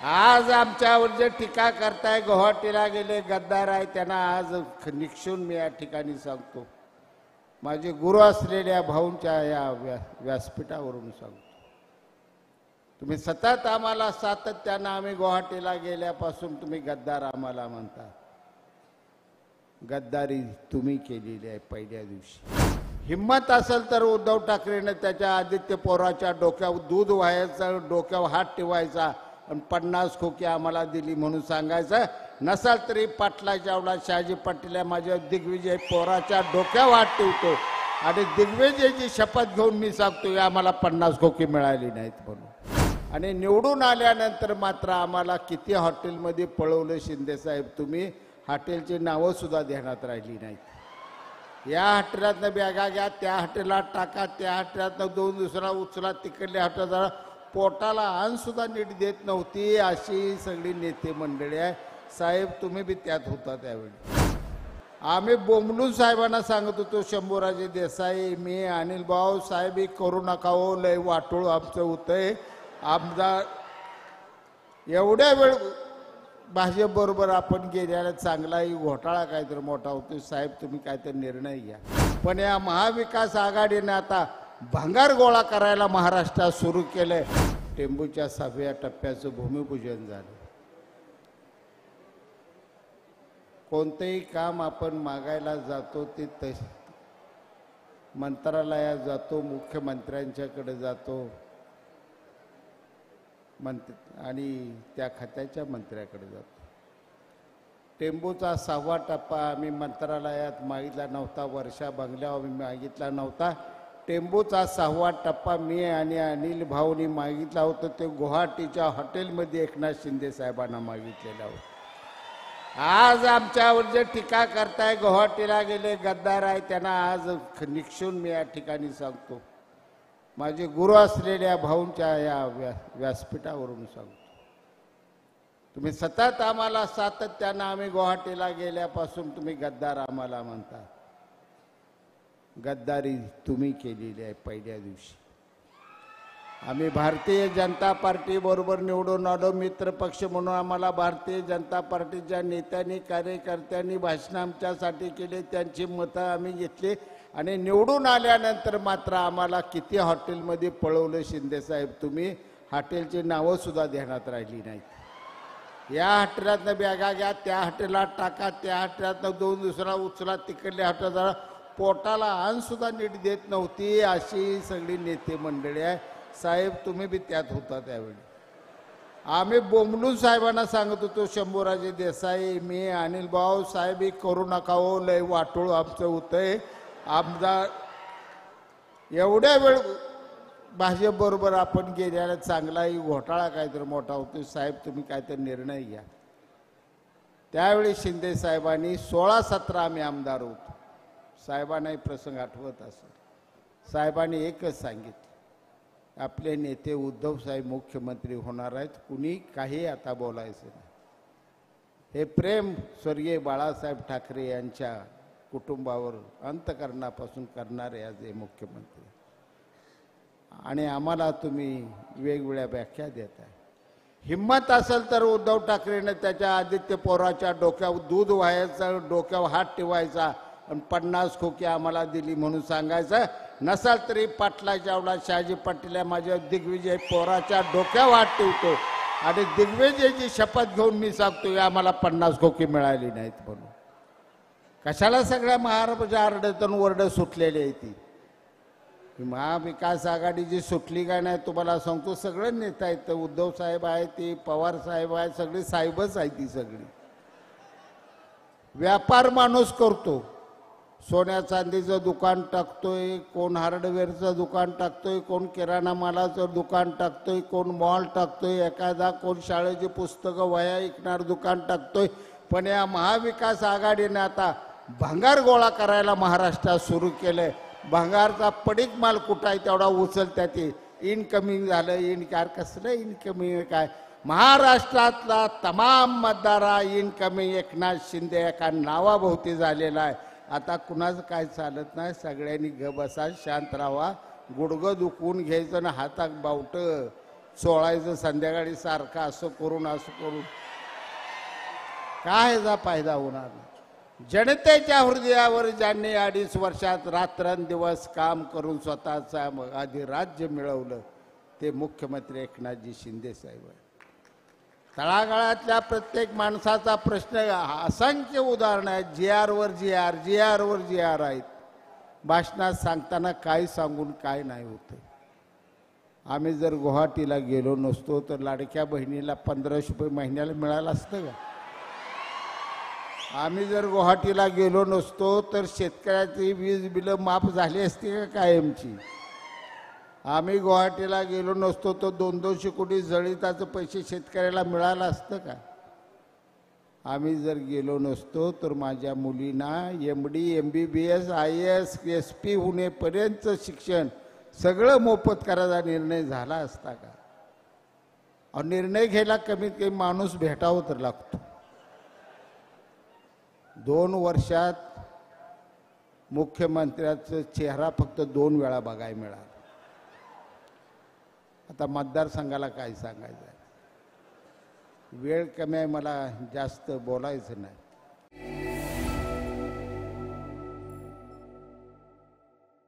आज आमच्यावर जे टीका करताय, गुवाहाटीला गेले गद्दार आहे, त्यांना आज निक्षून मी या ठिकाणी सांगतो, माझे गुरु असलेल्या भाऊंच्या या व्यासपीठावरून सांगतो, तुम्ही सतत आम्हाला सातत्यानं आम्ही गुवाहाटीला गेल्यापासून तुम्ही गद्दार आम्हाला म्हणता. गद्दारी तुम्ही केलेली आहे. पहिल्या दिवशी हिम्मत असेल तर उद्धव ठाकरेने त्याच्या आदित्य पवारांच्या डोक्यावर दूध व्हायचं, डोक्यावर हात ठेवायचा आणि 50 खोकी आम्हाला दिली म्हणून सांगायचं. नसाल तरी पाटलाच्या एवढा शहाजी पाटील माझ्या दिग्विजय पवारांच्या डोक्यावर हात ठेवतो आणि दिग्विजयची शपथ घेऊन मी सांगतो आम्हाला 50 खोकी मिळाली नाहीत म्हणून. आणि निवडून आल्यानंतर मात्र आम्हाला किती हॉटेलमध्ये पळवलं शिंदे साहेब तुम्ही, हॉटेलची नावं सुद्धा ध्यानात राहिली नाहीत. या हॉटेलातनं बॅगा घ्या, त्या हॉटेलात टाका, त्या हॉटेलातनं दोन दुसरा उचला, तिकडल्या हॉटेलला पोटाला अन्न सुद्धा नीट देत नव्हती. अशी सगळी नेते मंडळी आहे. साहेब तुम्ही बी त्यात होता त्यावेळी. आम्ही बोंबलून साहेबांना सांगत होतो, शंभूराजे देसाई, मी, अनिल भाऊ साहेब ही करू नका हो, लय वाटोळ आमचं होतंय. आमदार एवढ्या वेळ भाजप बरोबर आपण गेल्याला चांगलाही घोटाळा काहीतरी मोठा होतो. साहेब तुम्ही काहीतरी निर्णय घ्या. पण या महाविकास आघाडीने आता भंगार गोळा करायला महाराष्ट्रात सुरू केलंय. टेंबूच्या 6व्या टप्प्याचं भूमिपूजन झालं. कोणतेही काम आपण मागायला जातो ते मंत्रालयात जातो, मुख्यमंत्र्यांच्याकडे जातो आणि त्या खात्याच्या मंत्र्याकडे जातो. टेंबूचा 6वा टप्पा आम्ही मंत्रालयात मागितला नव्हता, वर्षा बंगल्यावर मागितला नव्हता. टेंबूचा 6वा टप्पा मी आणि अनिल भाऊनी मागितला होता, ते गुवाहाटीच्या हॉटेलमध्ये एकनाथ शिंदे साहेबांना मागितलेला होता. आज आमच्यावर जे टीका करताय, गुवाहाटीला गेले गद्दार आहे, त्यांना आज निक्षून मी या ठिकाणी सांगतो, माझे गुरु असलेल्या भाऊंच्या या व्यासपीठावरून सांगतो, तुम्ही सतत आम्हाला सातत्यानं आम्ही गुवाहाटीला गेल्यापासून तुम्ही गद्दार आम्हाला म्हणता. गद्दारी तुम्ही केलेली आहे. पहिल्या दिवशी आम्ही भारतीय जनता पार्टी बरोबर निवडून आलो, मित्र पक्ष म्हणून आम्हाला भारतीय जनता पार्टीच्या नेत्यांनी कार्यकर्त्यांनी भाषण आमच्यासाठी केले, त्यांची मतं आम्ही घेतली आणि निवडून आल्यानंतर मात्र आम्हाला किती हॉटेलमध्ये पळवलं शिंदे साहेब तुम्ही, हॉटेलची नावं सुद्धा ध्यानात राहिली नाहीत. या हॉटेलातनं बॅगा घ्या, त्या हॉटेलात टाका, त्या हॉटेलातनं दोन दुसरा उचला, तिकडल्या हॉटेलला पोटाला अन्न सुद्धा नीट देत नव्हती. अशी सगळी नेते मंडळी आहे. साहेब तुम्ही बी त्यात होता त्यावेळी. आम्ही बोंबलून साहेबांना सांगत होतो, शंभूराजे देसाई, मी, अनिल भाऊ साहेब ही करू नका हो, लय वाटोळ आमचं होतंय. आमदार एवढ्या वेळ भाजप बरोबर आपण गेल्याला चांगलाही घोटाळा काहीतरी मोठा होतो. साहेब तुम्ही काहीतरी निर्णय घ्या. त्यावेळी शिंदे साहेबांनी 16-17 आम्ही आमदार होतो. साहेबांनाही प्रसंग आठवत असेल. साहेबांनी एकच सांगितलं, आपले नेते उद्धव साहेब मुख्यमंत्री होणार आहेत, कुणी काही आता बोलायचं नाही. हे प्रेम स्वर्गीय बाळासाहेब ठाकरे यांच्या कुटुंबावर अंतःकरणापासून करणारे आज हे मुख्यमंत्री. आणि आम्हाला तुम्ही वेगवेगळ्या व्याख्या देताय. हिम्मत असेल तर उद्धव ठाकरेने त्याच्या आदित्य पवारांच्या डोक्यावर दूध व्हायचं, डोक्यावर हात ठेवायचा आणि 50 खोकी आम्हाला दिली म्हणून सांगायचं. नसाल तरी पाटलाच्या एवढा शहाजी पाटील माझ्या दिग्विजय पवारांच्या डोक्यावर हात ठेवतो आणि दिग्विजयची शपथ घेऊन मी सांगतो आम्हाला 50 खोकी मिळाली नाहीत म्हणून. कशाला सगळ्या महाराष्ट्राच्या आरडतून वरड सुटलेली आहे ती. महाविकास आघाडी जी सुटली काय नाही तुम्हाला सांगतो, सगळे नेता आहेत. उद्धव साहेब आहे, ती पवार साहेब आहे, सगळी साहेबच आहे. ती सगळी व्यापार माणूस करतो. सोन्या चांदीचं दुकान टाकतोय, कोण हार्डवेअरचं दुकान टाकतोय, कोण किराणा मालाचं दुकान टाकतोय, कोण मॉल टाकतोय, एखादा कोण शाळेची पुस्तकं वह्या विकणार दुकान टाकतोय. पण या महाविकास आघाडीने आता भंगार गोळा करायला महाराष्ट्रात सुरू केलंय. भंगारचा पडीक माल कुठं आहे तेवढा उचलत्या. ते इनकमिंग झालं. कसलं इनकमिंग काय, महाराष्ट्रातला तमाम मतदारा इनकमिंग एकनाथ शिंदे एका नावाभोवती झालेला आहे. आता कुणाचं काय चालत नाही. सगळ्यांनी ग बसा, शांत राहा. गुडघं दुखवून घ्यायचं ना हातात बावटं चोळायचं संध्याकाळी सारखं असं करून काय याचा फायदा होणार नाही. जनतेच्या हृदयावर ज्यांनी 2.5 वर्षात रात्रंदिवस काम करून स्वतःचा अधिराज्य मिळवलं ते मुख्यमंत्री एकनाथजी शिंदे साहेब आहे. तळागाळातल्या प्रत्येक माणसाचा प्रश्न, असंख्य उदाहरणं आहेत. जी आर आहेत. भाषणात सांगताना काय सांगून काय नाही होतं. आम्ही जर गुवाहाटीला गेलो नसतो तर लाडक्या बहिणीला 1500 रुपये महिन्याला मिळालं असतं का? आम्ही जर गुवाहाटीला गेलो नसतो तर शेतकऱ्याची वीज बिलं माफ झाली असती का कायमची? आम्ही गुवाहाटीला गेलो नसतो तर 200 कोटी जळीताचं पैसे शेतकऱ्याला मिळालं असतं का? आम्ही जर गेलो नसतो तर माझ्या मुलींना MD MBBS IAS SP होण्यापर्यंतचं शिक्षण सगळं मोफत करायचा निर्णय झाला असता का? और निर्णय घ्यायला कमीत कमी माणूस भेटावं तर लागतो. 2 वर्षात मुख्यमंत्र्याचा चेहरा फक्त 2 वेळा बघायला मिळाला. आता मतदारसंघाला काय सांगायचं आहे. वेळ कमी आहे, मला जास्त बोलायचं नाही.